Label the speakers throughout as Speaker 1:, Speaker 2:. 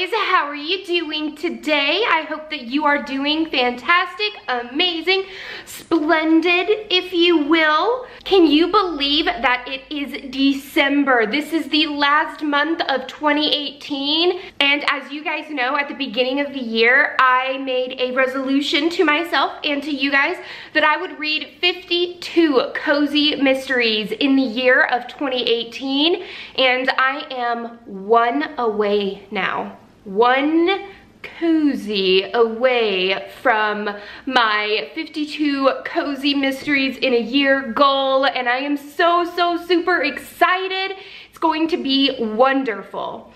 Speaker 1: guys, how are you doing today? I hope that you are doing fantastic, amazing, splendid, if you will. Can you believe that it is December? This is the last month of 2018, and as you guys know, at the beginning of the year, I made a resolution to myself and to you guys that I would read 52 cozy mysteries in the year of 2018, and I am one away now. One cozy away from my 52 cozy mysteries in a year goal, and I am so super excited. It's going to be wonderful.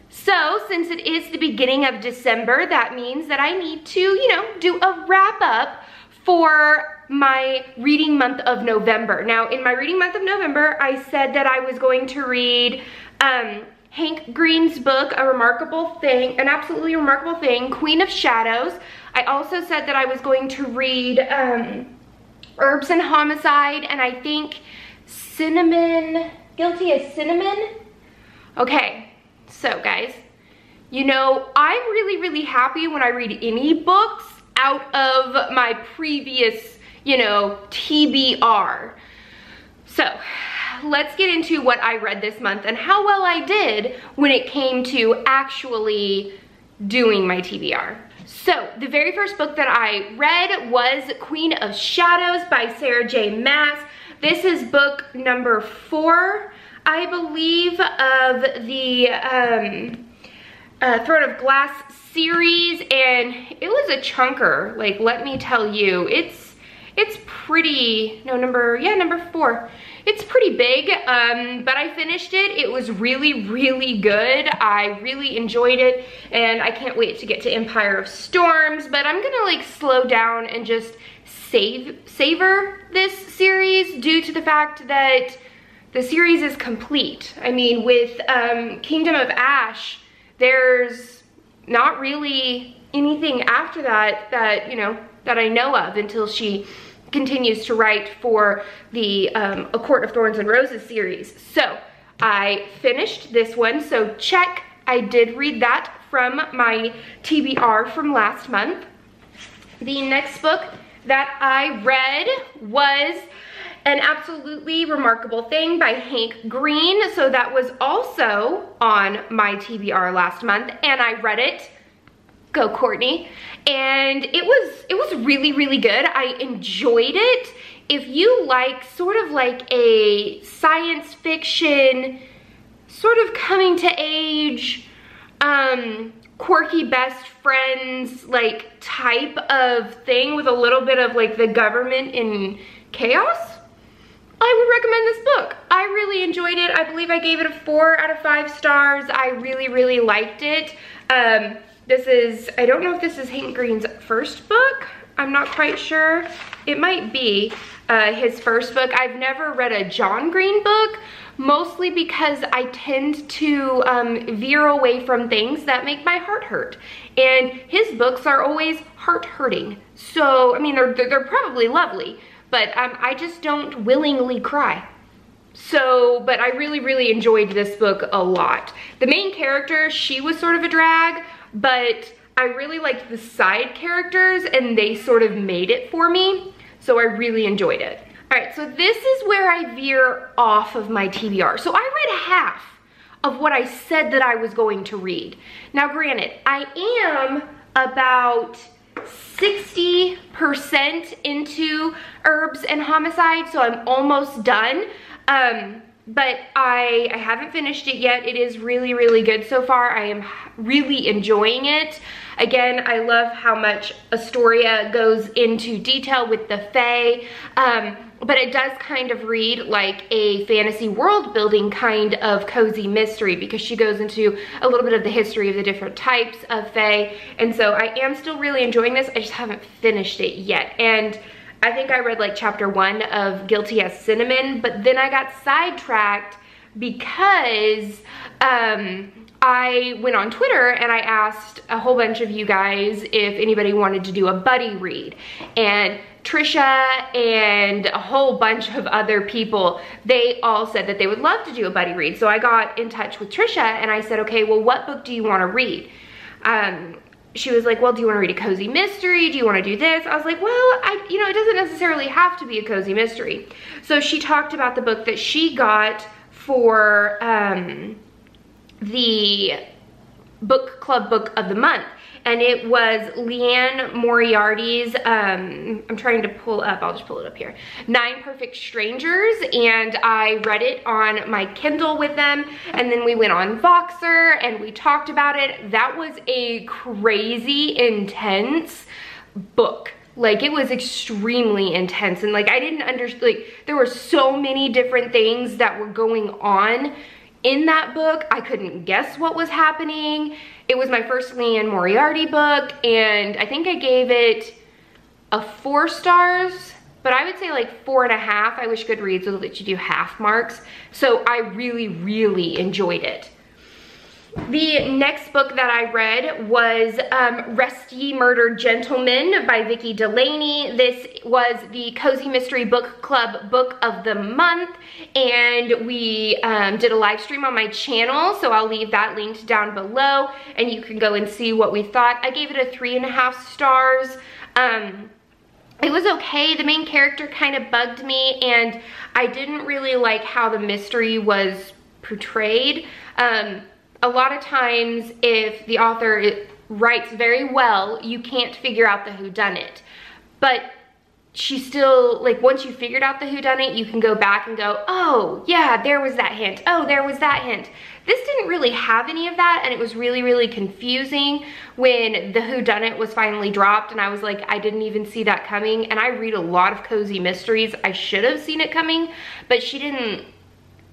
Speaker 1: So since it is the beginning of December, that means that I need to, do a wrap up for my reading month of November. Now, in my reading month of November, I said that I was going to read Hank Green's book, an absolutely remarkable thing, Queen of Shadows. I also said that I was going to read Herbs and Homicide, and I think Guilty as Cinnamon. Okay, so guys, I'm really happy when I read any books out of my previous, TBR. So let's get into what I read this month and how well I did when it came to actually doing my TBR. So the very first book that I read was Queen of Shadows by Sarah J. Maas. This is book number 4, I believe, of the Throne of Glass series, and it was a chunker. Like, let me tell you, it's pretty, number 4. It's pretty big, but I finished it. It was really good. I really enjoyed it, and I can't wait to get to Empire of Storms, but I'm gonna slow down and just savor this series due to the fact that the series is complete. I mean, with Kingdom of Ash, there's not really anything after that that I know of until she continues to write for the A Court of Thorns and Roses series. So I finished this one, so check, I did read that from my TBR from last month. The next book that I read was An Absolutely Remarkable Thing by Hank Green. So that was also on my TBR last month, and I read it. Go Courtney. And it was really good. I enjoyed it. If you like sort of like a science fiction, sort of coming to age, quirky best friends type of thing with a little bit of the government in chaos, I would recommend this book. I really enjoyed it. I believe I gave it a 4 out of 5 stars. I really liked it. I don't know if this is Hank Green's first book. I'm not quite sure. It might be his first book. I've never read a John Green book, mostly because I tend to veer away from things that make my heart hurt. And his books are always heart-hurting. So, I mean, they're probably lovely, but I just don't willingly cry. So, but I really enjoyed this book a lot. The main character, she was sort of a drag, but I really liked the side characters, and they sort of made it for me, so I really enjoyed it. All right, so this is where I veer off of my TBR. So I read half of what I said that I was going to read. Now granted, I am about 60% into Herbs and Homicide, so I'm almost done. But I haven't finished it yet. It is really good so far. I am really enjoying it. Again, I love how much Astoria goes into detail with the Fae, but it does kind of read like a fantasy world building kind of cozy mystery, because she goes into a little bit of the history of the different types of Fae, and so I am still really enjoying this. I just haven't finished it yet. And I think I read chapter 1 of Guilty as Cinnamon, but then I got sidetracked because I went on Twitter and I asked a whole bunch of you guys if anybody wanted to do a buddy read. And Trisha and a whole bunch of other people, they all said that they would love to do a buddy read. So I got in touch with Trisha and I said, okay, well, what book do you want to read? she was like, well, do you want to read a cozy mystery? Do you want to do this? I was like, well, it doesn't necessarily have to be a cozy mystery. So she talked about the book that she got for the book club book of the month. And it was Leanne Moriarty's, I'm trying to pull up, I'll just pull it up here, 9 Perfect Strangers, and I read it on my Kindle with them, and then we went on Voxer, and we talked about it. That was a crazy intense book. Like, it was extremely intense, and like, I didn't understand, like, there were so many different things that were going on in that book. I couldn't guess what was happening. It was my first Leanne Moriarty book, and I think I gave it a 4 stars, but I would say like 4.5. I wish Goodreads would let you do half marks. So I really, really enjoyed it. The next book that I read was Rest Ye Murdered Gentlemen by Vicki Delaney. This was the Cozy Mystery Book Club Book of the Month, and we did a live stream on my channel, so I'll leave that linked down below, and you can go and see what we thought. I gave it a 3.5 stars. It was okay. The main character kind of bugged me, and I didn't really like how the mystery was portrayed. A lot of times, if the author writes very well, you can't figure out the whodunit. But she still, like, once you figured out the whodunit, you can go back and go, oh, yeah, there was that hint. Oh, there was that hint. This didn't really have any of that, and it was really, really confusing when the whodunit was finally dropped, and I was like, I didn't even see that coming. And I read a lot of cozy mysteries. I should have seen it coming, but she didn't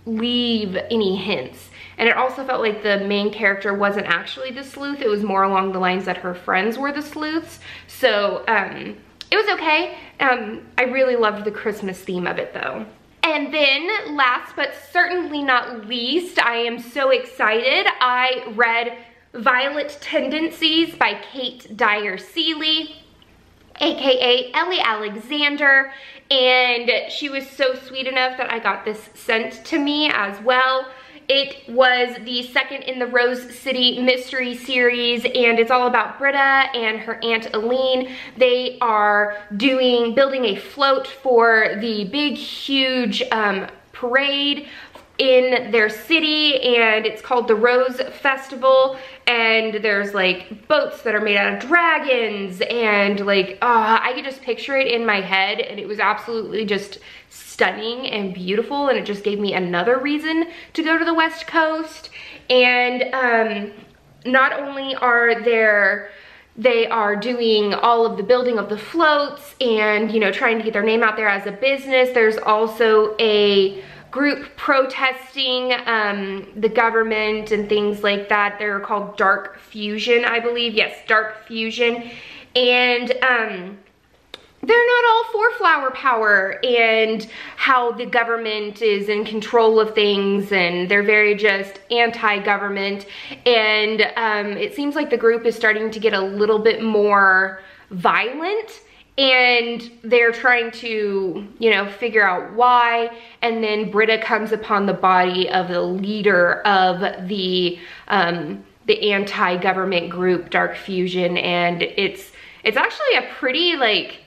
Speaker 1: leave any hints. And it also felt like the main character wasn't actually the sleuth. It was more along the lines that her friends were the sleuths. So it was okay. I really loved the Christmas theme of it though. And then last but certainly not least, I am so excited. I read Violet Tendencies by Kate Dyer-Seely, aka Ellie Alexander, and she was so sweet enough that I got this sent to me as well. It was the second in the Rose City mystery series, and it's all about Britta and her Aunt Aline. They are building a float for the big, huge parade in their city, and it's called the Rose Festival, and there's like boats that are made out of dragons, and like, I could just picture it in my head, and it was absolutely just stunning and beautiful, and it just gave me another reason to go to the West Coast. And not only are they are doing all of the building of the floats and, you know, trying to get their name out there as a business, there's also a group protesting the government and things like that. They're called Dark Fusion, I believe. Yes, Dark Fusion. And they're not all for flower power and how the government is in control of things, and they're very just anti-government. And it seems like the group is starting to get a little bit more violent, and they're trying to, you know, figure out why. And then Britta comes upon the body of the leader of the anti-government group, Dark Fusion, and it's actually a pretty, like,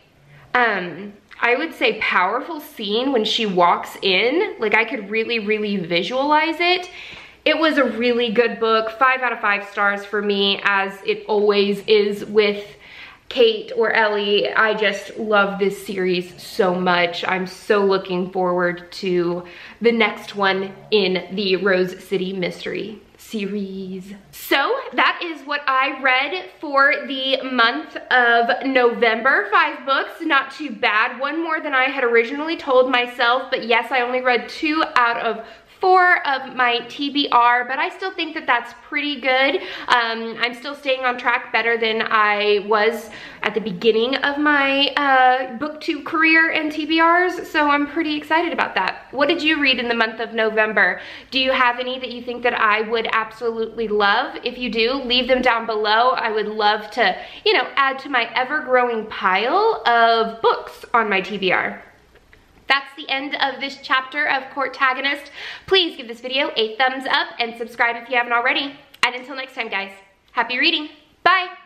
Speaker 1: I would say powerful scene when she walks in. Like, I could really, really visualize it. It was a really good book, 5 out of 5 stars for me, as it always is with Kate or Ellie. I just love this series so much. I'm so looking forward to the next one in the Rose City Mystery series. So that is what I read for the month of November. 5 books, not too bad. One more than I had originally told myself, but yes, I only read 2 out of 4 of my TBR, but I still think that that's pretty good. I'm still staying on track better than I was at the beginning of my booktube career and TBRs, so I'm pretty excited about that. What did you read in the month of November? Do you have any that you think that I would absolutely love? If you do, leave them down below. I would love to, you know, add to my ever-growing pile of books on my TBR. That's the end of this chapter of Courtagonist. Please give this video a thumbs up and subscribe if you haven't already. And until next time, guys, happy reading. Bye.